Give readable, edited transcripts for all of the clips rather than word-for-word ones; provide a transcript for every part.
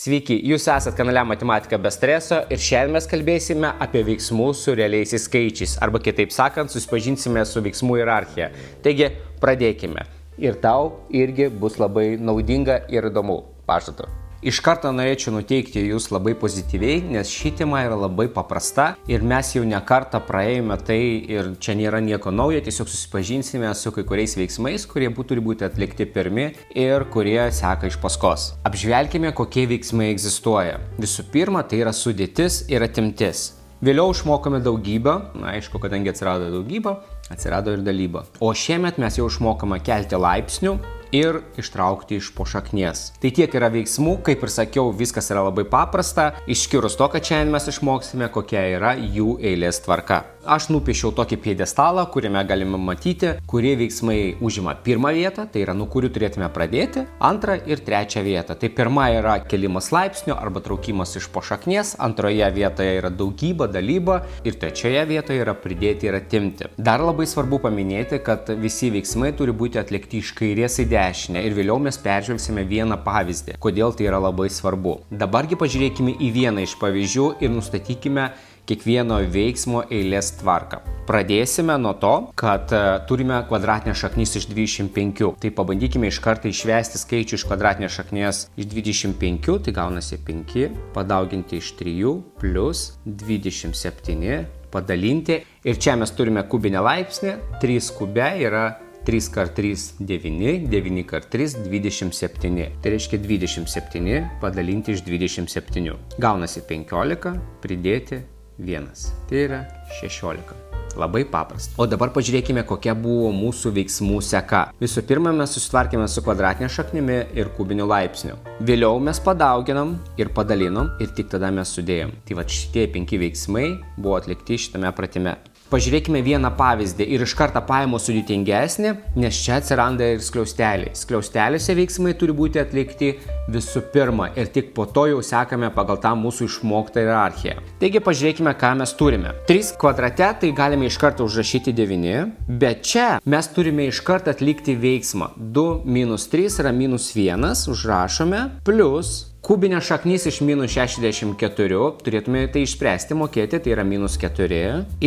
Sveiki, jūs esat kanale Matematika be streso ir šiandien mes kalbėsime apie veiksmų su realiaisiais skaičiais, arba kitaip sakant, susipažinsime su veiksmų hierarchija. Taigi, pradėkime. Ir tau irgi bus labai naudinga ir įdomu, pažadu. Iš karto norėčiau nuteikti jūs labai pozityviai, nes ši tema yra labai paprasta ir mes jau ne kartą praėjome tai ir čia nėra nieko naujo, tiesiog susipažinsime su kai kuriais veiksmais, kurie turi būti atlikti pirmi ir kurie seka iš paskos. Apžvelkime, kokie veiksmai egzistuoja. Visų pirma, tai yra sudėtis ir atimtis. Vėliau išmokome daugybę, aišku, kadangi atsirado daugybė, atsirado ir dalyba. O šiemet mes jau išmokame kelti laipsnių ir ištraukti iš po šaknies. Tai tiek yra veiksmų, kaip ir sakiau, viskas yra labai paprasta, išskyrus to, kad šiandien mes išmoksime, kokia yra jų eilės tvarka. Aš nupiešiau tokį piedestalą, kuriame galime matyti, kurie veiksmai užima pirmą vietą, tai yra nuo kurių turėtume pradėti, antrą ir trečią vietą. Tai pirma yra kėlimas laipsnių arba traukimas iš po šaknies, antroje vietoje yra daugyba, dalyba ir trečioje vietoje yra pridėti ir atimti. Dar labai svarbu paminėti, kad visi veiksmai turi būti atlikti iš kairės į dešinę ir vėliau mes peržvelgsime vieną pavyzdį, kodėl tai yra labai svarbu. Dabargi pažiūrėkime į vieną iš pavyzdžių ir nustatykime kiekvieno veiksmo eilės tvarką. Pradėsime nuo to, kad turime kvadratinę šaknis iš 25. Tai pabandykime iš karto išvesti skaičių iš kvadratinės šaknies iš 25, tai gaunasi 5, padauginti iš 3 plus 27, padalinti. Ir čia mes turime kubinę laipsnį, 3 kube yra 3 kart 3 – 9, 9 kart 3 – 27. Tai reiškia 27 padalinti iš 27. Gaunasi 15, pridėti 1. Tai yra 16. Labai paprasta. O dabar pažiūrėkime, kokia buvo mūsų veiksmų seka. Visų pirma, mes susitvarkėme su kvadratinė šaknimi ir kubiniu laipsniu. Vėliau mes padauginom ir padalinom ir tik tada mes sudėjom. Tai va šitie 5 veiksmai buvo atlikti šitame pratime. Pažiūrėkime vieną pavyzdį ir iš karto paimu sudėtingesnį, nes čia atsiranda ir skliausteliai. Skliausteliuose veiksmai turi būti atlikti visų pirma ir tik po to jau sekame pagal tą mūsų išmoktą hierarchiją. Taigi pažiūrėkime, ką mes turime. 3 kvadrate tai galime iš karto užrašyti 9, bet čia mes turime iš karto atlikti veiksmą. 2 minus 3 yra minus 1, užrašome, plus kubinė šaknis iš minus 64, turėtume tai išspręsti, mokėti, tai yra minus 4.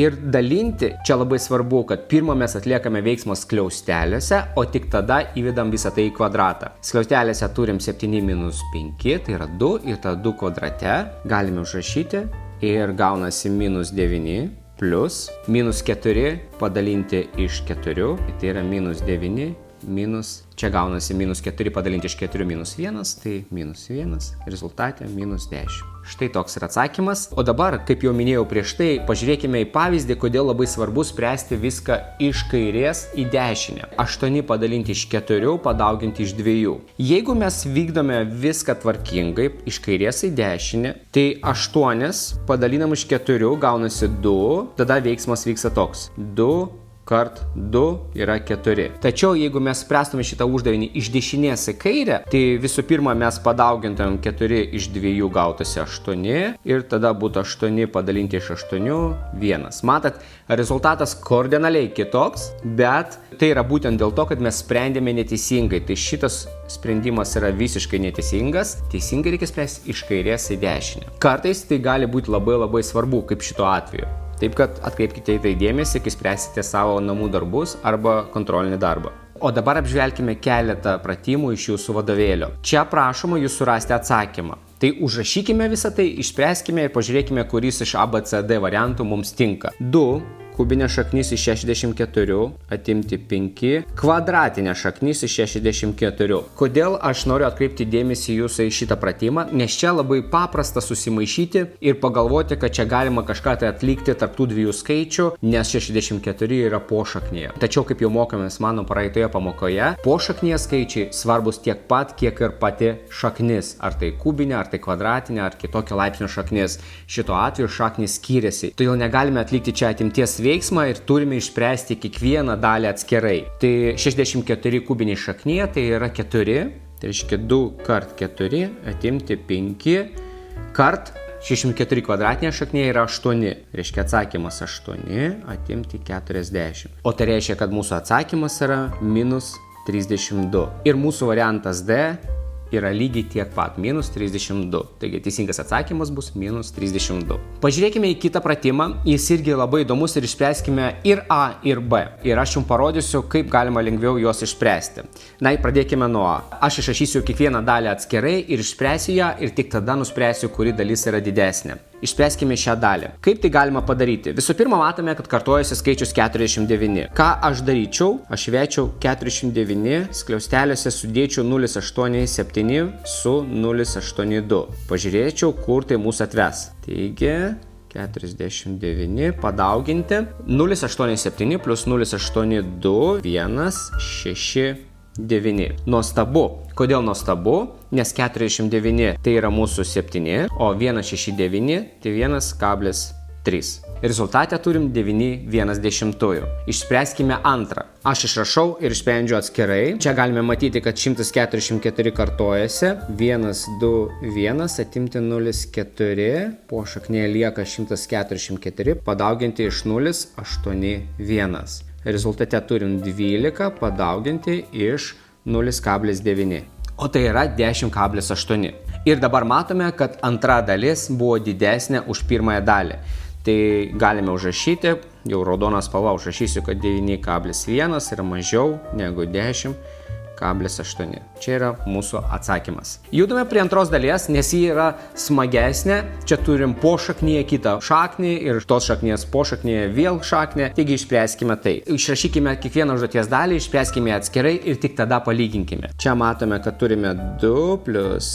Ir dalinti, čia labai svarbu, kad pirmą mes atliekame veiksmą skliausteliuose, o tik tada įvedam visą tai į kvadratą. Skliausteliuose turim 7 minus 5, tai yra 2, ir tą 2 kvadrate galime užrašyti ir gaunasi minus 9 plus minus 4 padalinti iš 4, tai yra minus 9 minus, čia gaunasi minus 4 padalinti iš 4 minus 1, tai minus 1, rezultate minus 10. Štai toks yra atsakymas. O dabar, kaip jau minėjau prieš tai, pažiūrėkime į pavyzdį, kodėl labai svarbu spręsti viską iš kairės į dešinę. 8 padalinti iš 4 padauginti iš 2. Jeigu mes vykdome viską tvarkingai, iš kairės į dešinę, tai 8 padalinam iš 4 gaunasi 2, tada veiksmas vyksta toks. 2 kart 2 yra 4. Tačiau jeigu mes spręstume šitą uždavinį iš dešinės į kairę, tai visų pirma mes padaugintumėm 4 iš 2 gautasi 8 ir tada būtų 8 padalinti iš 8, 1. Matot, rezultatas kardinaliai kitoks, bet tai yra būtent dėl to, kad mes sprendėme neteisingai. Tai šitas sprendimas yra visiškai neteisingas. Teisingai reikia spręsti iš kairės į dešinę. Kartais tai gali būti labai svarbu, kaip šituo atveju. Taip kad atkreipkite į tai dėmesį, kai spręsite savo namų darbus arba kontrolinį darbą. O dabar apžvelkime keletą pratimų iš jūsų vadovėlio. Čia prašoma jūs surasti atsakymą. Tai užrašykime visą tai, išspręskime ir pažiūrėkime, kuris iš ABCD variantų mums tinka. 2 kubinė šaknis iš 64 atimti 5, kvadratinė šaknis iš 64. Kodėl aš noriu atkreipti dėmesį jūsų į šitą pratimą? Nes čia labai paprasta susimaišyti ir pagalvoti, kad čia galima kažką tai atlikti tarp tų dviejų skaičių, nes 64 yra pošaknėje. Tačiau, kaip jau mokėmės mano praeitoje pamokoje, pošaknėje skaičiai svarbus tiek pat, kiek ir pati šaknis. Ar tai kubinė, ar tai kvadratinė, ar kitokio laipsnio šaknis. Šituo atveju šaknis skiriasi. Todėl negalime atlikti čia atimties veiksmą ir turime išspręsti kiekvieną dalį atskirai. Tai 64 kubiniai šaknyje tai yra 4, tai reiškia 2 kart 4 atimti 5 kart 64 kvadratinė šaknyje yra 8, reiškia atsakymas 8 atimti 40. O tai reiškia, kad mūsų atsakymas yra minus 32. Ir mūsų variantas D yra lygiai tiek pat, minus 32. Taigi teisingas atsakymas bus minus 32. Pažiūrėkime į kitą pratimą, jis irgi labai įdomus ir išspręskime ir A, ir B. Ir aš jums parodysiu, kaip galima lengviau juos išspręsti. Na, pradėkime nuo A. Aš išrašysiu kiekvieną dalį atskirai ir išspręsiu ją ir tik tada nuspręsiu, kuri dalis yra didesnė. Išspręskime šią dalį. Kaip tai galima padaryti? Visų pirma, matome, kad kartojasi skaičius 49. Ką aš daryčiau? Aš večiau 49, skliausteliuose sudėčiau 0,87 su 0,82. Pažiūrėčiau, kur tai mūsų atves. Taigi, 49 padauginti 0,87 plus 0,82, 1,69. Nuostabu. Kodėl nuostabu? Nes 49 tai yra mūsų 7, o 1,69 tai 1,3. Rezultate turim 9,1. Išspręskime antrą. Aš išrašau ir išsprendžiu atskirai. Čia galime matyti, kad 144 kartojasi. 1, 2, 1, atimti 0,4. Po šaknėje lieka 144. Padauginti iš 0,81. Rezultate turim 12 padauginti iš 0,9. O tai yra 10,8. Ir dabar matome, kad antra dalis buvo didesnė už pirmąją dalį. Tai galime užrašyti, jau raudoną spalvą užrašysiu, kad 9,1 yra mažiau negu 10,8. Čia yra mūsų atsakymas. Judame prie antros dalies, nes ji yra smagesnė. Čia turim po šaknyje kitą šaknį ir tos šaknės po šaknyje vėl šaknį. Taigi išspręskime tai. Išrašykime kiekvieną užduoties dalį, išspręskime atskirai ir tik tada palyginkime. Čia matome, kad turime 2 plus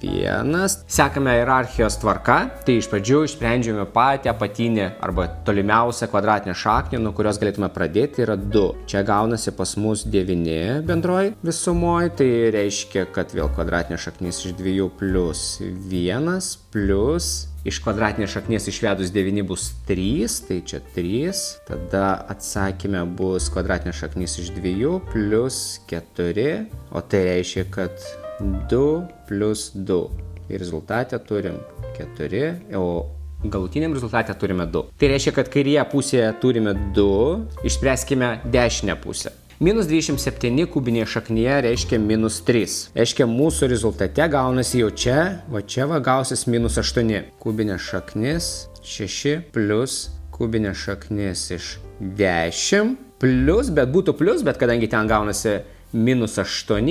1. Sekame hierarchijos tvarka. Tai iš pradžių išsprendžiame patį apatinį arba tolimiausią kvadratinę šaknį, nuo kurios galėtume pradėti, yra 2. Čia gaunasi pas mus 9 bendroji visumoje, tai reiškia, kad vėl kvadratinė šaknis iš 2 plus 1 plus iš kvadratinės šaknies išvedus 9 bus 3, tai čia 3. Tada atsakymė bus kvadratinė šaknis iš 2 plus 4, o tai reiškia, kad 2 plus 2. Ir rezultate turim 4, o galutiniam rezultate turime 2. Tai reiškia, kad kairėje pusėje turime 2, išspręskime dešinę pusę. Minus 27 kubinėje šaknyje reiškia minus 3. Reiškia, mūsų rezultate gaunasi jau čia gausis minus 8. Kubinė šaknis 6 plus kubinė šaknis iš 10 plus, bet būtų plus, bet kadangi ten gaunasi minus 8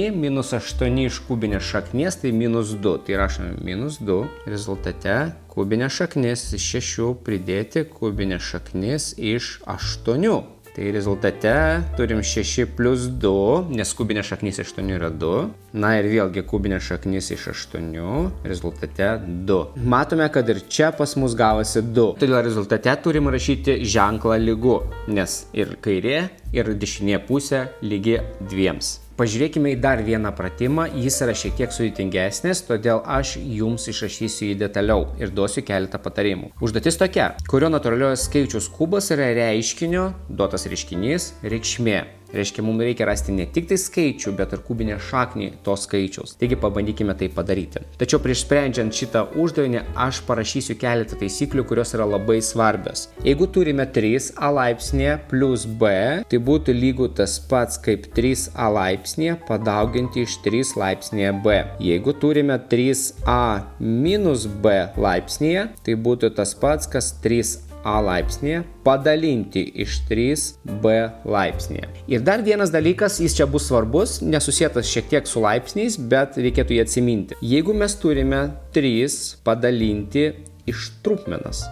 iš kubinės šaknies, tai minus 2. Tai rašome minus 2. Rezultate kubinė šaknis iš 6 pridėti kubinė šaknis iš 8. Tai rezultate turim 6 plus 2, nes kubinė šaknis iš 8 yra 2. Na ir vėlgi kubinė šaknis iš 8, rezultate 2. Matome, kad ir čia pas mus gavosi 2. Todėl rezultate turim rašyti ženklą lygu, nes ir kairė, ir dešinė pusė lygi 2. Pažiūrėkime į dar vieną pratimą, jis yra šiek tiek sudėtingesnis, todėl aš jums išrašysiu jį detaliau ir duosiu keletą patarimų. Užduotis tokia, kurio natūraliojo skaičiaus kubas yra reiškinio, duotas reiškinys, reikšmė. Reiškia, mums reikia rasti ne tik tai skaičių, bet ir kubinę šaknį to skaičiaus. Taigi pabandykime tai padaryti. Tačiau prieš sprendžiant šitą uždavinį aš parašysiu keletą taisyklių, kurios yra labai svarbios. Jeigu turime 3a laipsnė plus b, tai būtų lygu tas pats kaip 3a laipsnė padauginti iš 3 laipsnėje b. Jeigu turime 3a minus b laipsnėje, tai būtų tas pats kas 3a laipsnėje padalinti iš 3b laipsnėje. Ir dar vienas dalykas, jis čia bus svarbus, nesusietas šiek tiek su laipsniais, bet reikėtų jį atsiminti. Jeigu mes turime 3 padalinti iš trupmenas,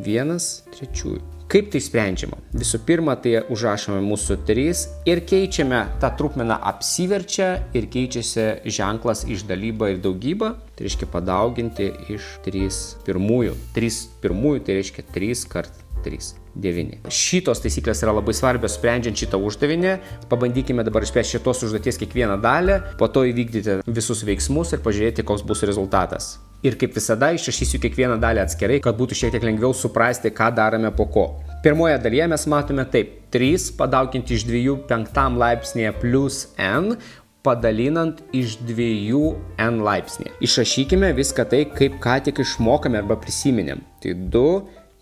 1/3. Kaip tai sprendžiama? Visų pirma, tai užrašome mūsų 3 ir keičiame, tą trupmeną apsiverčia ir keičiasi ženklas iš dalyba ir daugyba. Tai reiškia padauginti iš 3 pirmųjų. 3 pirmųjų tai reiškia 3 kart 3. 9. Šitos taisyklės yra labai svarbios sprendžiant šitą uždavinį. Pabandykime dabar išspręsti šitos užduoties kiekvieną dalį, po to įvykdyti visus veiksmus ir pažiūrėti, koks bus rezultatas. Ir kaip visada išrašysiu kiekvieną dalį atskirai, kad būtų šiek tiek lengviau suprasti, ką darome po ko. Pirmoje dalyje mes matome taip. 3 padauginti iš 2 5 laipsnėje plus n padalinant iš 2 n laipsnėje. Išrašykime viską tai, kaip ką tik išmokame arba prisiminėm. Tai 2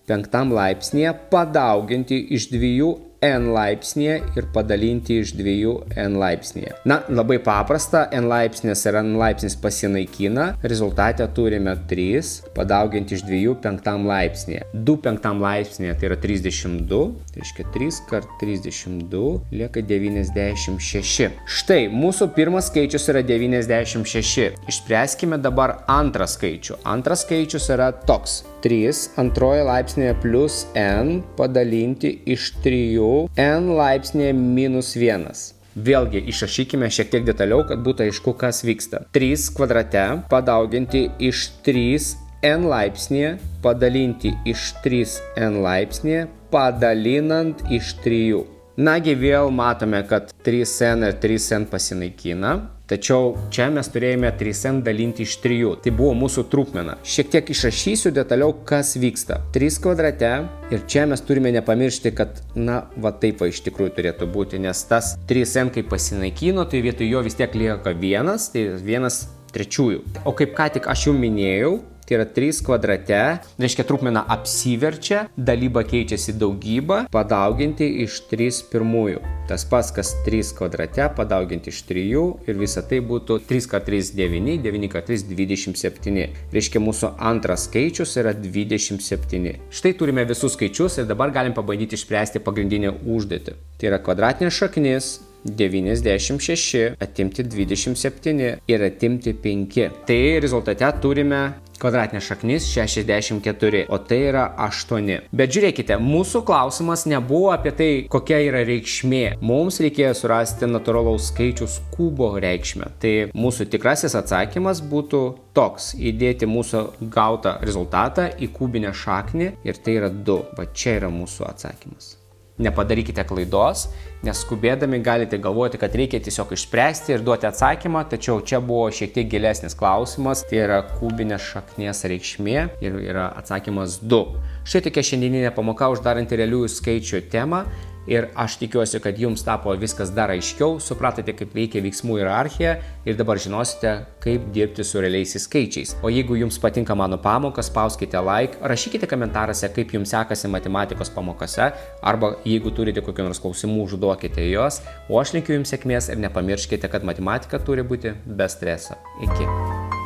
5 laipsnėje padauginti iš 2 n laipsnėje ir padalinti iš 2 n laipsnėje. Na, labai paprasta, n laipsnės ir n laipsnis pasinaikina, rezultate turime 3 padauginti iš 2 5 laipsnėje. 2 5 laipsnėje tai yra 32, tai reiškia 3 kart 32 lieka 96. Štai, mūsų pirmas skaičius yra 96. Išspręskime dabar antrą skaičių. Antras skaičius yra toks. 3 antroje laipsnėje plus n padalinti iš 3 n laipsnėje minus 1. Vėlgi, išrašykime šiek tiek detaliau, kad būtų aišku, kas vyksta. 3 kvadrate padauginti iš 3 n laipsnėje padalinti iš 3 n laipsnėje padalinant iš 3. Nagi, vėl matome, kad 3n ir 3n pasinaikina. Tačiau čia mes turėjome 3n dalinti iš 3. Tai buvo mūsų trupmena. Šiek tiek išrašysiu detaliau, kas vyksta. 3 kvadrate ir čia mes turime nepamiršti, kad, na, va taip va iš tikrųjų turėtų būti, nes tas 3n kaip pasinaikino, tai vietoj jo vis tiek lieka 1, tai 1/3. O kaip ką tik aš jau minėjau, tai yra 3 kvadrate, reiškia trupmena apsiverčia, dalyba keičiasi daugybą, padauginti iš 3/1. Tas pats, kas 3 kvadrate, padauginti iš 3 ir visa tai būtų 3 kart 3 9, 9 kart 3 27. Reiškia mūsų antras skaičius yra 27. Štai turime visus skaičius ir dabar galim pabandyti išspręsti pagrindinę užduotį. Tai yra kvadratinė šaknis 96, atimti 27 ir atimti 5. Tai rezultate turime kvadratinė šaknis 64, o tai yra 8. Bet žiūrėkite, mūsų klausimas nebuvo apie tai, kokia yra reikšmė. Mums reikėjo surasti natūralaus skaičiaus kubo reikšmę. Tai mūsų tikrasis atsakymas būtų toks: įdėti mūsų gautą rezultatą į kubinę šaknį ir tai yra 2. Va čia yra mūsų atsakymas. Nepadarykite klaidos, nes skubėdami galite galvoti, kad reikia tiesiog išspręsti ir duoti atsakymą, tačiau čia buvo šiek tiek gilesnis klausimas, tai yra kubinės šaknies reikšmė ir yra atsakymas 2. Štai tokia šiandieninė pamoka uždaranti realiųjų skaičių temą ir aš tikiuosi, kad jums tapo viskas dar aiškiau, supratote, kaip veikia veiksmų hierarchija ir dabar žinosite, kaip dirbti su realiaisiais skaičiais. O jeigu jums patinka mano pamokas, spauskite like, rašykite komentaruose, kaip jums sekasi matematikos pamokose, arba jeigu turite kokių nors klausimų, užduokite juos, o aš linkiu jums sėkmės ir nepamirškite, kad matematika turi būti be streso. Iki.